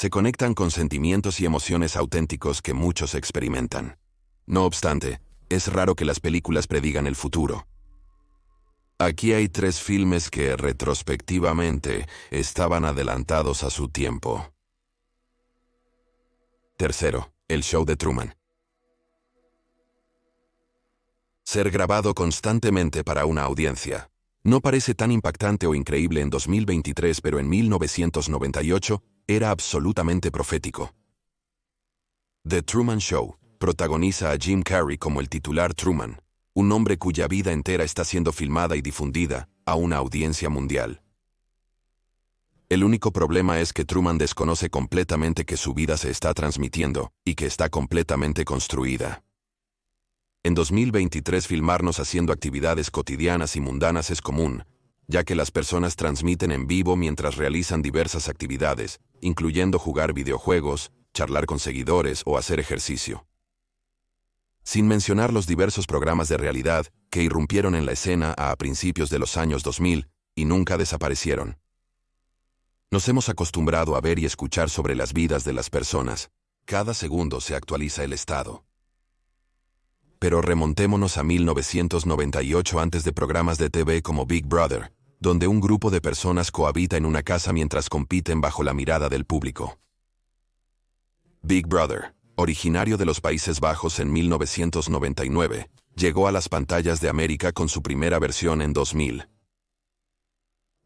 Se conectan con sentimientos y emociones auténticos que muchos experimentan. No obstante, es raro que las películas predigan el futuro. Aquí hay 3 filmes que, retrospectivamente, estaban adelantados a su tiempo. Tercero, El show de Truman. Ser grabado constantemente para una audiencia. No parece tan impactante o increíble en 2023, pero en 1998 era absolutamente profético. The Truman Show protagoniza a Jim Carrey como el titular Truman, un hombre cuya vida entera está siendo filmada y difundida a una audiencia mundial. El único problema es que Truman desconoce completamente que su vida se está transmitiendo y que está completamente construida. En 2023 filmarnos haciendo actividades cotidianas y mundanas es común, ya que las personas transmiten en vivo mientras realizan diversas actividades, incluyendo jugar videojuegos, charlar con seguidores o hacer ejercicio. Sin mencionar los diversos programas de realidad que irrumpieron en la escena a principios de los años 2000 y nunca desaparecieron. Nos hemos acostumbrado a ver y escuchar sobre las vidas de las personas. Cada segundo se actualiza el estado. Pero remontémonos a 1998 antes de programas de TV como Big Brother, donde un grupo de personas cohabita en una casa mientras compiten bajo la mirada del público. Big Brother, originario de los Países Bajos en 1999, llegó a las pantallas de América con su primera versión en 2000.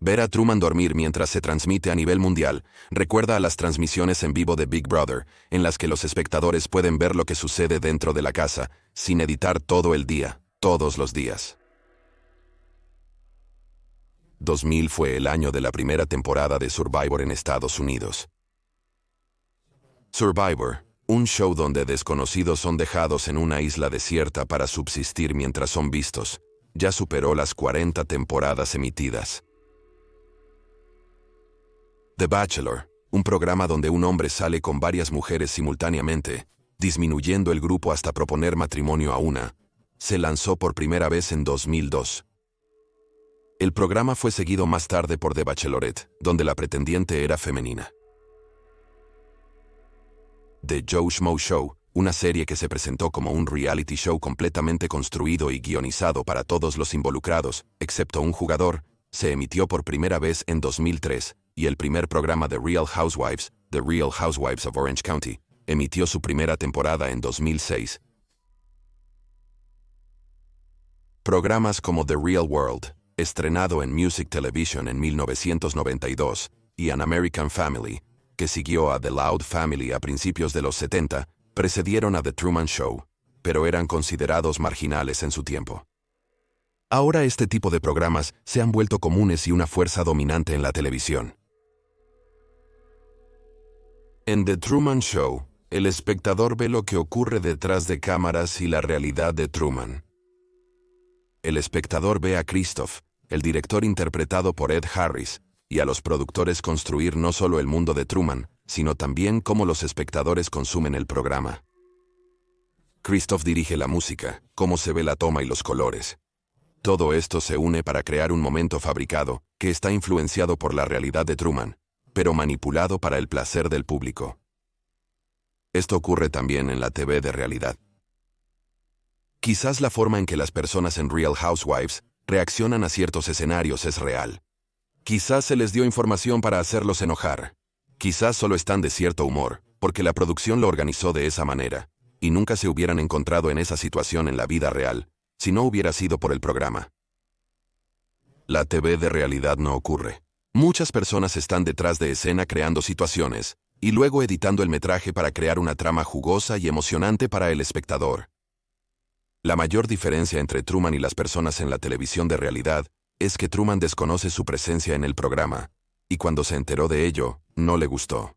Ver a Truman dormir mientras se transmite a nivel mundial recuerda a las transmisiones en vivo de Big Brother, en las que los espectadores pueden ver lo que sucede dentro de la casa, sin editar todo el día, todos los días. 2000 fue el año de la primera temporada de Survivor en Estados Unidos. Survivor, un show donde desconocidos son dejados en una isla desierta para subsistir mientras son vistos, ya superó las 40 temporadas emitidas. The Bachelor, un programa donde un hombre sale con varias mujeres simultáneamente, disminuyendo el grupo hasta proponer matrimonio a una, se lanzó por primera vez en 2002. El programa fue seguido más tarde por The Bachelorette, donde la pretendiente era femenina. The Joe Schmo Show, una serie que se presentó como un reality show completamente construido y guionizado para todos los involucrados, excepto un jugador, se emitió por primera vez en 2003, y el primer programa de Real Housewives, The Real Housewives of Orange County, emitió su primera temporada en 2006. Programas como The Real World, estrenado en Music Television en 1992, y An American Family, que siguió a The Loud Family a principios de los 70, precedieron a The Truman Show, pero eran considerados marginales en su tiempo. Ahora este tipo de programas se han vuelto comunes y una fuerza dominante en la televisión. En The Truman Show, el espectador ve lo que ocurre detrás de cámaras y la realidad de Truman. El espectador ve a Christoph, el director interpretado por Ed Harris, y a los productores construir no solo el mundo de Truman, sino también cómo los espectadores consumen el programa. Christoph dirige la música, cómo se ve la toma y los colores. Todo esto se une para crear un momento fabricado, que está influenciado por la realidad de Truman, pero manipulado para el placer del público. Esto ocurre también en la TV de realidad. Quizás la forma en que las personas en Real Housewives reaccionan a ciertos escenarios es real. Quizás se les dio información para hacerlos enojar. Quizás solo están de cierto humor, porque la producción lo organizó de esa manera, y nunca se hubieran encontrado en esa situación en la vida real, si no hubiera sido por el programa. La TV de realidad no ocurre. Muchas personas están detrás de escena creando situaciones, y luego editando el metraje para crear una trama jugosa y emocionante para el espectador. La mayor diferencia entre Truman y las personas en la televisión de realidad es que Truman desconoce su presencia en el programa, y cuando se enteró de ello, no le gustó.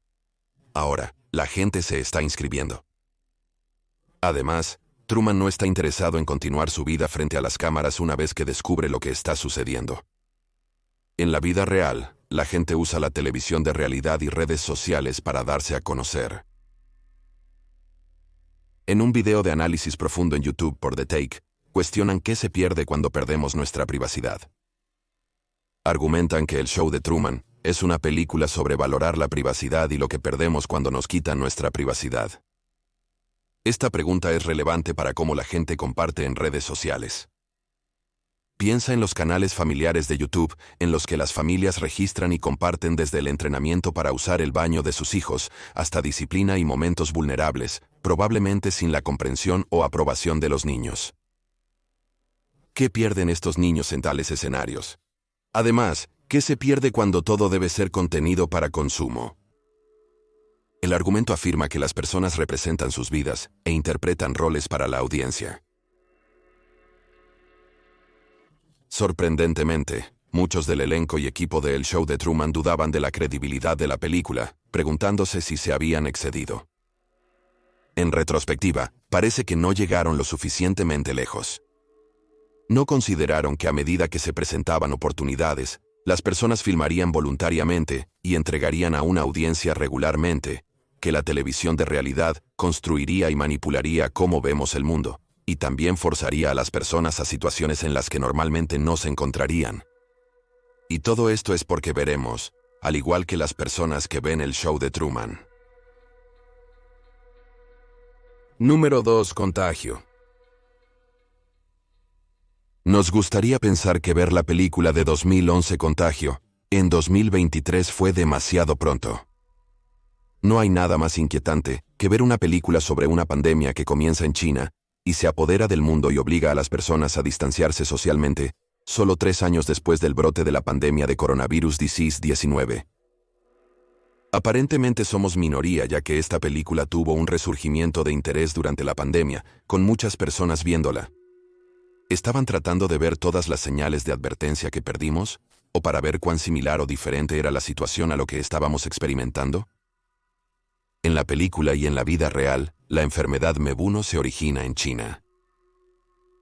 Ahora, la gente se está inscribiendo. Además, Truman no está interesado en continuar su vida frente a las cámaras una vez que descubre lo que está sucediendo. En la vida real, la gente usa la televisión de realidad y redes sociales para darse a conocer. En un video de análisis profundo en YouTube por The Take, cuestionan qué se pierde cuando perdemos nuestra privacidad. Argumentan que el show de Truman Es una película sobre valorar la privacidad y lo que perdemos cuando nos quitan nuestra privacidad. Esta pregunta es relevante para cómo la gente comparte en redes sociales. Piensa en los canales familiares de YouTube, en los que las familias registran y comparten desde el entrenamiento para usar el baño de sus hijos, hasta disciplina y momentos vulnerables, probablemente sin la comprensión o aprobación de los niños. ¿Qué pierden estos niños en tales escenarios? Además, ¿qué se pierde cuando todo debe ser contenido para consumo? El argumento afirma que las personas representan sus vidas e interpretan roles para la audiencia. Sorprendentemente, muchos del elenco y equipo de El Show de Truman dudaban de la credibilidad de la película, preguntándose si se habían excedido. En retrospectiva, parece que no llegaron lo suficientemente lejos. No consideraron que a medida que se presentaban oportunidades, las personas filmarían voluntariamente y entregarían a una audiencia regularmente, que la televisión de realidad construiría y manipularía cómo vemos el mundo, y también forzaría a las personas a situaciones en las que normalmente no se encontrarían. Y todo esto es porque veremos, al igual que las personas que ven El Show de Truman. Número 2. Contagio. Nos gustaría pensar que ver la película de 2011 Contagio, en 2023 fue demasiado pronto. No hay nada más inquietante que ver una película sobre una pandemia que comienza en China y se apodera del mundo y obliga a las personas a distanciarse socialmente, solo 3 años después del brote de la pandemia de coronavirus disease-19. Aparentemente somos minoría ya que esta película tuvo un resurgimiento de interés durante la pandemia, con muchas personas viéndola. ¿Estaban tratando de ver todas las señales de advertencia que perdimos? ¿O para ver cuán similar o diferente era la situación a lo que estábamos experimentando? En la película y en la vida real, la enfermedad MEB-1 se origina en China.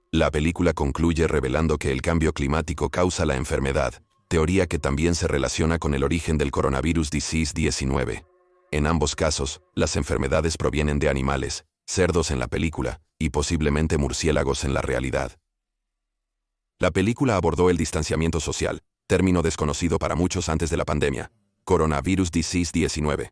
La película concluye revelando que el cambio climático causa la enfermedad, teoría que también se relaciona con el origen del coronavirus disease-19. En ambos casos, las enfermedades provienen de animales, cerdos en la película, y posiblemente murciélagos en la realidad. La película abordó el distanciamiento social, término desconocido para muchos antes de la pandemia, coronavirus disease-19.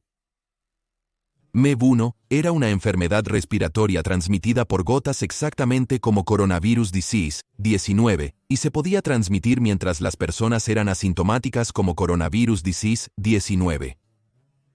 MEB-1 era una enfermedad respiratoria transmitida por gotas exactamente como coronavirus disease-19 y se podía transmitir mientras las personas eran asintomáticas como coronavirus disease-19.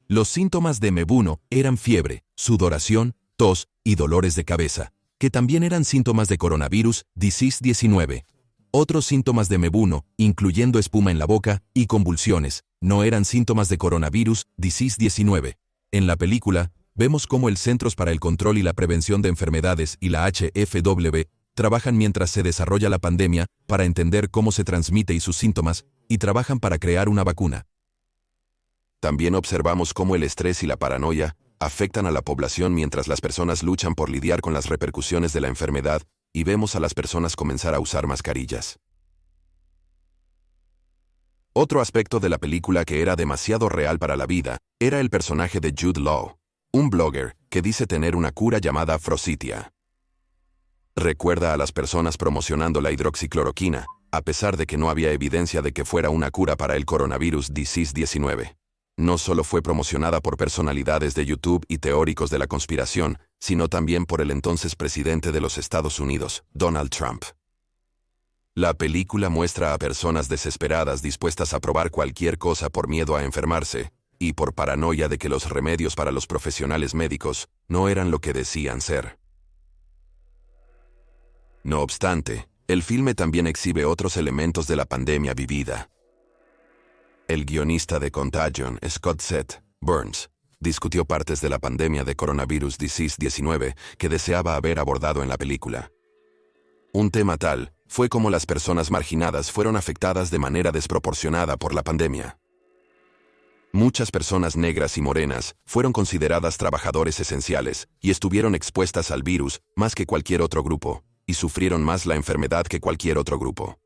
Los síntomas de MEB-1 eran fiebre, sudoración, tos y dolores de cabeza, que también eran síntomas de coronavirus disease-19. Otros síntomas de MEB-1, incluyendo espuma en la boca y convulsiones, no eran síntomas de coronavirus disease-19. En la película, vemos cómo el Centros para el Control y la Prevención de Enfermedades y la HFW trabajan mientras se desarrolla la pandemia para entender cómo se transmite y sus síntomas, y trabajan para crear una vacuna. También observamos cómo el estrés y la paranoia afectan a la población mientras las personas luchan por lidiar con las repercusiones de la enfermedad, y vemos a las personas comenzar a usar mascarillas. Otro aspecto de la película que era demasiado real para la vida era el personaje de Jude Law, un blogger que dice tener una cura llamada Frositia. Recuerda a las personas promocionando la hidroxicloroquina, a pesar de que no había evidencia de que fuera una cura para el coronavirus disease-19. No solo fue promocionada por personalidades de YouTube y teóricos de la conspiración, sino también por el entonces presidente de los Estados Unidos, Donald Trump. La película muestra a personas desesperadas dispuestas a probar cualquier cosa por miedo a enfermarse, y por paranoia de que los remedios para los profesionales médicos no eran lo que decían ser. No obstante, el filme también exhibe otros elementos de la pandemia vivida. El guionista de Contagion, Scott Z. Burns, discutió partes de la pandemia de coronavirus disease-19 que deseaba haber abordado en la película. Un tema tal fue cómo las personas marginadas fueron afectadas de manera desproporcionada por la pandemia. Muchas personas negras y morenas fueron consideradas trabajadores esenciales y estuvieron expuestas al virus más que cualquier otro grupo, y sufrieron más la enfermedad que cualquier otro grupo.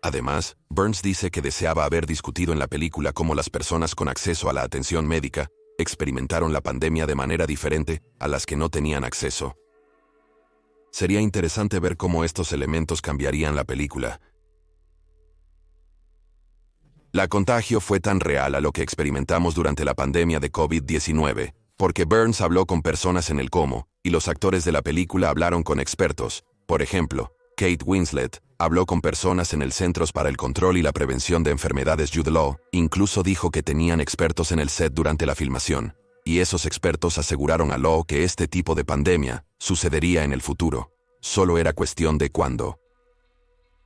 Además, Burns dice que deseaba haber discutido en la película cómo las personas con acceso a la atención médica experimentaron la pandemia de manera diferente a las que no tenían acceso. Sería interesante ver cómo estos elementos cambiarían la película. La contagio fue tan real a lo que experimentamos durante la pandemia de COVID-19, porque Burns habló con personas en el cómo, y los actores de la película hablaron con expertos. Por ejemplo, Kate Winslet habló con personas en el Centros para el Control y la Prevención de Enfermedades Jude Law, incluso dijo que tenían expertos en el set durante la filmación, y esos expertos aseguraron a Law que este tipo de pandemia sucedería en el futuro. Solo era cuestión de cuándo.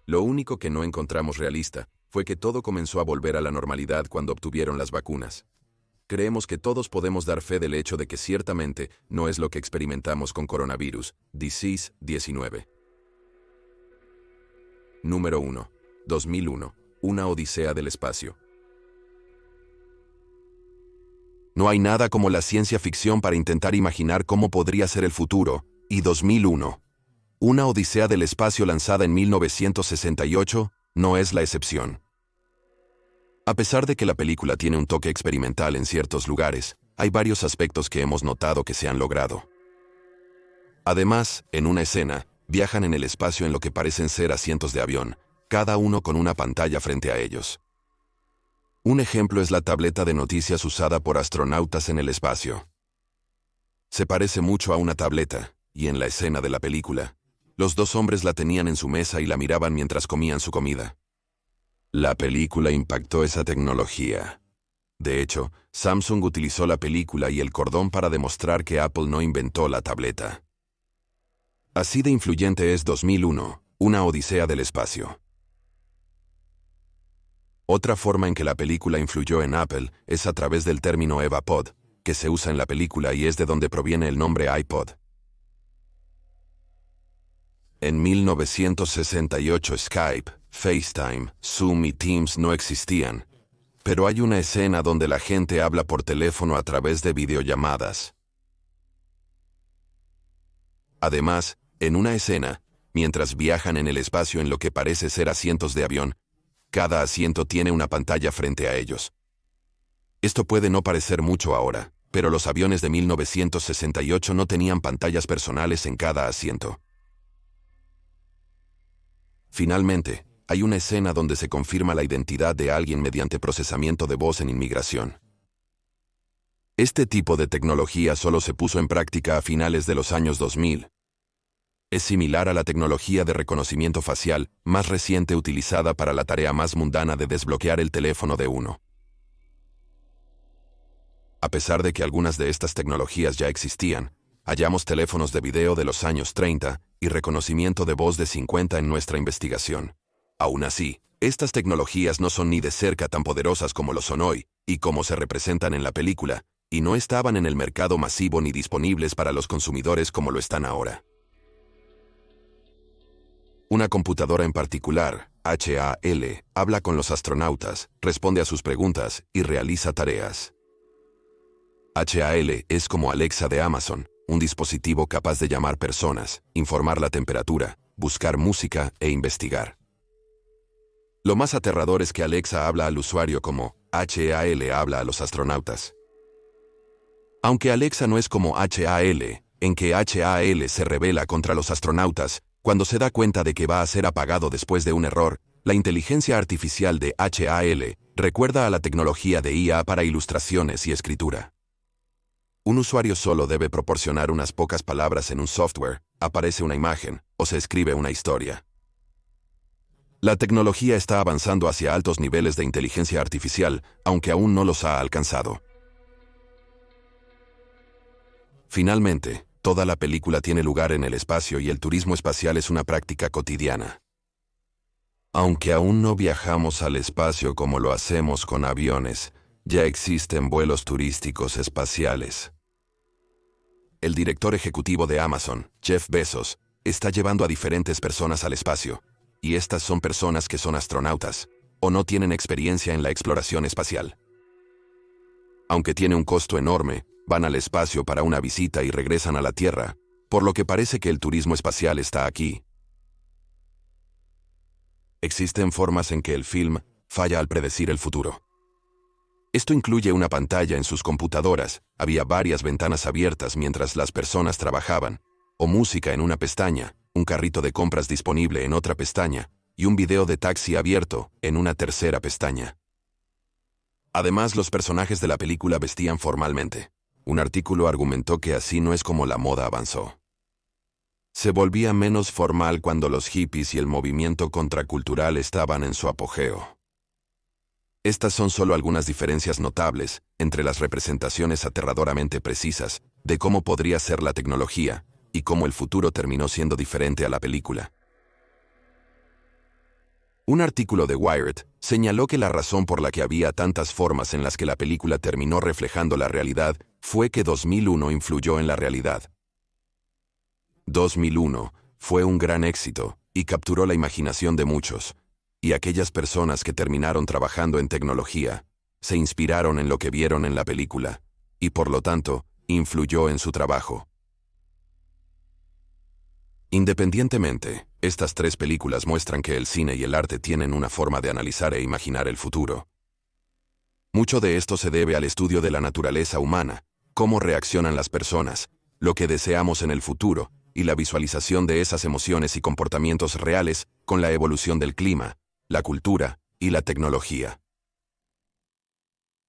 Lo único que no encontramos realista fue que todo comenzó a volver a la normalidad cuando obtuvieron las vacunas. Creemos que todos podemos dar fe del hecho de que ciertamente no es lo que experimentamos con coronavirus, disease 19. Número 1. 2001. Una odisea del espacio. No hay nada como la ciencia ficción para intentar imaginar cómo podría ser el futuro, y 2001. Una odisea del espacio lanzada en 1968 no es la excepción. A pesar de que la película tiene un toque experimental en ciertos lugares, hay varios aspectos que hemos notado que se han logrado. Además, en una escena, viajan en el espacio en lo que parecen ser asientos de avión, cada uno con una pantalla frente a ellos. Un ejemplo es la tableta de noticias usada por astronautas en el espacio. Se parece mucho a una tableta, y en la escena de la película, los dos hombres la tenían en su mesa y la miraban mientras comían su comida. La película impactó esa tecnología. De hecho, Samsung utilizó la película y el cordón para demostrar que Apple no inventó la tableta. Así de influyente es 2001, una odisea del espacio. Otra forma en que la película influyó en Apple es a través del término EvaPod, que se usa en la película y es de donde proviene el nombre iPod. En 1968 Skype, FaceTime, Zoom y Teams no existían, pero hay una escena donde la gente habla por teléfono a través de videollamadas. Además, en una escena, mientras viajan en el espacio en lo que parece ser asientos de avión, cada asiento tiene una pantalla frente a ellos. Esto puede no parecer mucho ahora, pero los aviones de 1968 no tenían pantallas personales en cada asiento. Finalmente, hay una escena donde se confirma la identidad de alguien mediante procesamiento de voz en inmigración. Este tipo de tecnología solo se puso en práctica a finales de los años 2000. Es similar a la tecnología de reconocimiento facial más reciente utilizada para la tarea más mundana de desbloquear el teléfono de uno. A pesar de que algunas de estas tecnologías ya existían, hallamos teléfonos de video de los años 30 y reconocimiento de voz de 50 en nuestra investigación. Aún así, estas tecnologías no son ni de cerca tan poderosas como lo son hoy, y como se representan en la película, y no estaban en el mercado masivo ni disponibles para los consumidores como lo están ahora. Una computadora en particular, HAL, habla con los astronautas, responde a sus preguntas y realiza tareas. HAL es como Alexa de Amazon, un dispositivo capaz de llamar personas, informar la temperatura, buscar música e investigar. Lo más aterrador es que Alexa habla al usuario como HAL habla a los astronautas. Aunque Alexa no es como HAL, en que HAL se rebela contra los astronautas, cuando se da cuenta de que va a ser apagado después de un error, la inteligencia artificial de HAL recuerda a la tecnología de IA para ilustraciones y escritura. Un usuario solo debe proporcionar unas pocas palabras en un software, aparece una imagen, o se escribe una historia. La tecnología está avanzando hacia altos niveles de inteligencia artificial, aunque aún no los ha alcanzado. Finalmente, toda la película tiene lugar en el espacio y el turismo espacial es una práctica cotidiana. Aunque aún no viajamos al espacio como lo hacemos con aviones, ya existen vuelos turísticos espaciales. El director ejecutivo de Amazon, Jeff Bezos, está llevando a diferentes personas al espacio, y estas son personas que son astronautas, o no tienen experiencia en la exploración espacial. Aunque tiene un costo enorme, van al espacio para una visita y regresan a la Tierra, por lo que parece que el turismo espacial está aquí. Existen formas en que el film falla al predecir el futuro. Esto incluye una pantalla en sus computadoras, había varias ventanas abiertas mientras las personas trabajaban, o música en una pestaña, un carrito de compras disponible en otra pestaña, y un video de taxi abierto en una tercera pestaña. Además, los personajes de la película vestían formalmente. Un artículo argumentó que así no es como la moda avanzó. Se volvía menos formal cuando los hippies y el movimiento contracultural estaban en su apogeo. Estas son solo algunas diferencias notables entre las representaciones aterradoramente precisas de cómo podría ser la tecnología y cómo el futuro terminó siendo diferente a la película. Un artículo de Wired señaló que la razón por la que había tantas formas en las que la película terminó reflejando la realidad fue que 2001 influyó en la realidad. 2001 fue un gran éxito y capturó la imaginación de muchos, y aquellas personas que terminaron trabajando en tecnología se inspiraron en lo que vieron en la película, y por lo tanto, influyó en su trabajo. Independientemente, estas tres películas muestran que el cine y el arte tienen una forma de analizar e imaginar el futuro. Mucho de esto se debe al estudio de la naturaleza humana, cómo reaccionan las personas, lo que deseamos en el futuro, y la visualización de esas emociones y comportamientos reales con la evolución del clima, la cultura y la tecnología.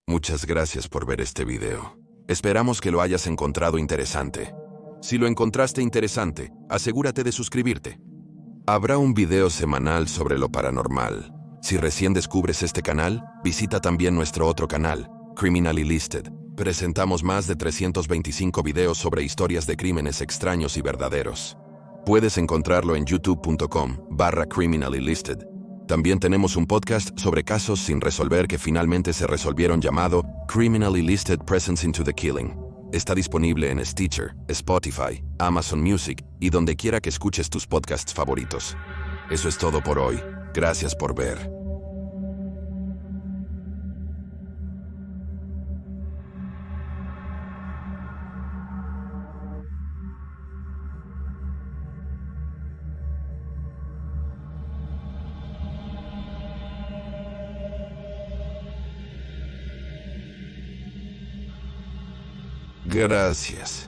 Muchas gracias por ver este video. Esperamos que lo hayas encontrado interesante. Si lo encontraste interesante, asegúrate de suscribirte. Habrá un video semanal sobre lo paranormal. Si recién descubres este canal, visita también nuestro otro canal, Criminally Listed. Presentamos más de 325 videos sobre historias de crímenes extraños y verdaderos. Puedes encontrarlo en youtube.com/criminallylisted. También tenemos un podcast sobre casos sin resolver que finalmente se resolvieron llamado Criminally Listed Presence into the Killing. Está disponible en Stitcher, Spotify, Amazon Music y donde quiera que escuches tus podcasts favoritos. Eso es todo por hoy. Gracias por ver. Gracias.